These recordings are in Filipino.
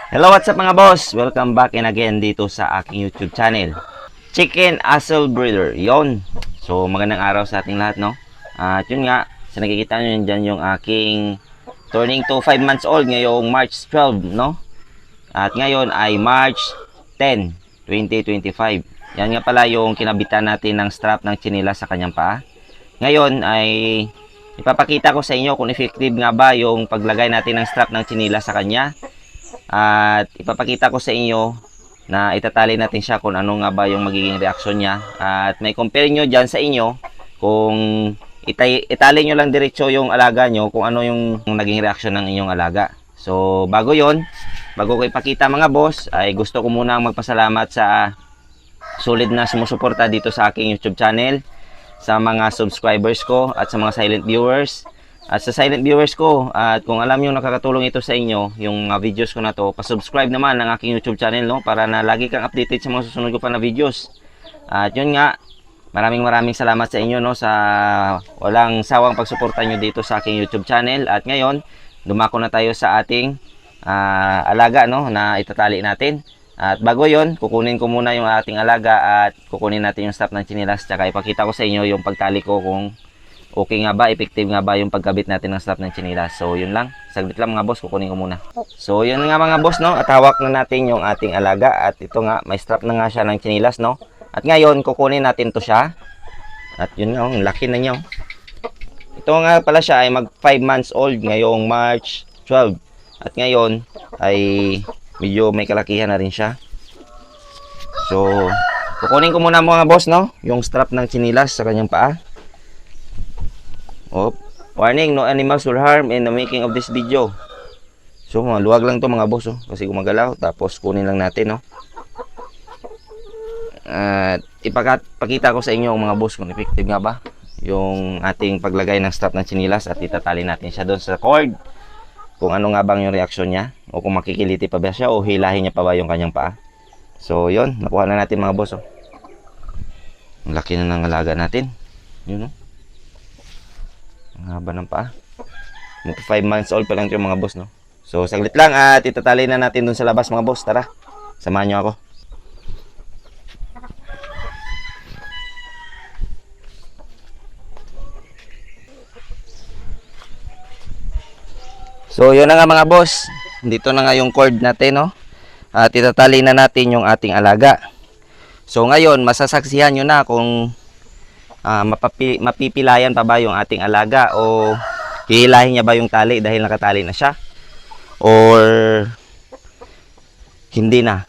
Hello, what's up mga boss? Welcome back and again dito sa aking YouTube channel. Chicken Asshole Breeder, yon. So, magandang araw sa ating lahat, no? At yun nga, sa nakikita nyo dyan yung aking turning to 5 months old ngayong March 12, no? At ngayon ay March 10, 2025. Yan nga pala yung kinabitan natin ng strap ng tsinila sa kanyang paa. Ngayon ay ipapakita ko sa inyo kung effective nga ba yung paglagay natin ng strap ng tsinila sa kanya. At ipapakita ko sa inyo na itatali natin siya kung ano nga ba yung magiging reaksyon niya. At may compare nyo dyan sa inyo kung itali nyo lang diretso yung alaga nyo kung ano yung naging reaksyon ng inyong alaga. So bago yon, bago ko ipakita mga boss, ay gusto ko muna magpasalamat sa solid na sumusuporta dito sa aking YouTube channel, sa mga subscribers ko at sa mga silent viewers. At sa silent viewers ko, at kung alam nyo nakakatulong ito sa inyo, yung videos ko na to, pasubscribe naman ng aking YouTube channel, no? Para na lagi kang updated sa mga susunod ko pa na videos. At yun nga, maraming salamat sa inyo, no? Sa walang sawang pagsuporta nyo dito sa aking YouTube channel. At ngayon, dumako na tayo sa ating alaga, no? Na itatali natin. At bago yon, kukunin ko muna yung ating alaga at kukunin natin yung strap ng tsinelas. Tsaka ipakita ko sa inyo yung pagtali ko kung okay nga ba, effective nga ba yung pagkabit natin ng strap ng tsinelas. So yun lang, saglit lang mga boss, kukunin ko muna. So yun nga mga boss, no, at hawak na natin yung ating alaga. At ito nga, may strap na nga siya ng tsinelas, no. At ngayon, kukunin natin to siya. At yun nga, ang laki na niya. Ito nga pala siya ay mag 5 months old ngayong March 12. At ngayon ay medyo may kalakihan na rin siya. So kukunin ko muna mga boss, no, yung strap ng tsinelas sa kanyang paa. Oh, warning, no animals will harm in the making of this video. So maluwag lang to mga boss, oh, kasi gumagalaw. Tapos kunin lang natin, no. At ipakita ko sa inyo mga boss kung effective nga ba yung ating paglagay ng strap ng tsinelas. At itatali natin siya doon sa cord kung ano nga bang yung reaksyon niya, o kung makikiliti pa ba siya o hilahin niya pa ba yung kanyang paa. So yun, nakuha na natin mga boss, oh. Ang laki na ng alaga natin. Yun, no. Ang haba ng paa. 5 months old pa lang yung mga boss, no. So saglit lang at itatali na natin dun sa labas mga boss. Tara, samahan nyo ako. So yun na nga mga boss, dito na nga yung cord natin, no. At itatali na natin yung ating alaga. So ngayon, masasaksihan nyo na kung mapipilayan pa ba yung ating alaga o hihilahin niya ba yung tali dahil nakatali na siya or hindi na.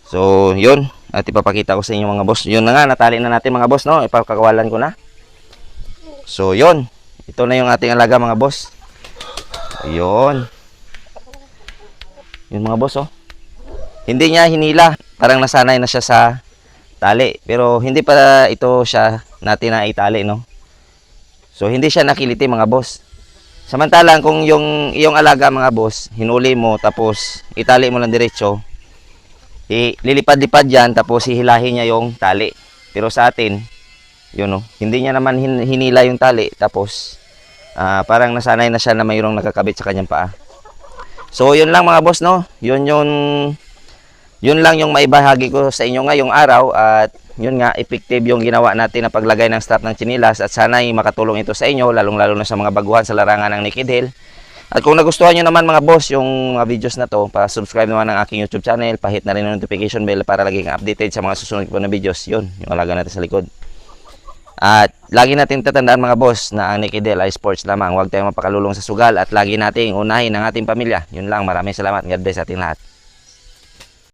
So yun, at ipapakita ko sa inyo mga boss. Yun na nga, natali na natin mga boss, no. Ipakakawalan ko na. So yun, ito na yung ating alaga mga boss. Yun. Yun mga boss, oh. Hindi niya hinila, parang nasanay na siya sa tali, pero hindi pa ito siya natin na itali, no. So hindi siya nakiliti mga boss. Samantalang kung yung iyong alaga mga boss, hinuli mo tapos itali mo lang diretso, lilipad-lipad yan tapos hihilahin niya yung tali. Pero sa atin, yun, no, hindi niya naman hinila yung tali tapos parang nasanay na siya na mayroong nakakabit sa kanyang paa. So yun lang mga boss, no. Yun lang yung maibahagi ko sa inyo ngayong araw. At yun nga, effective yung ginawa natin na paglagay ng strap ng tsinelas. At sana'y makatulong ito sa inyo, lalong-lalo na sa mga baguhan sa larangan ng Naked Hill. At kung nagustuhan nyo naman mga boss yung mga videos na to, pa-subscribe naman ng aking YouTube channel, pahit na rin yung notification bell para lagi kang updated sa mga susunod ko na videos. Yun, yung alaga natin sa likod. At lagi natin tatandaan mga boss na ang Naked Hill ay sports lamang. Huwag tayong mapakalulong sa sugal at lagi nating unahin ang ating pamilya. Yun lang, maraming salamat. God bless sa ating lahat.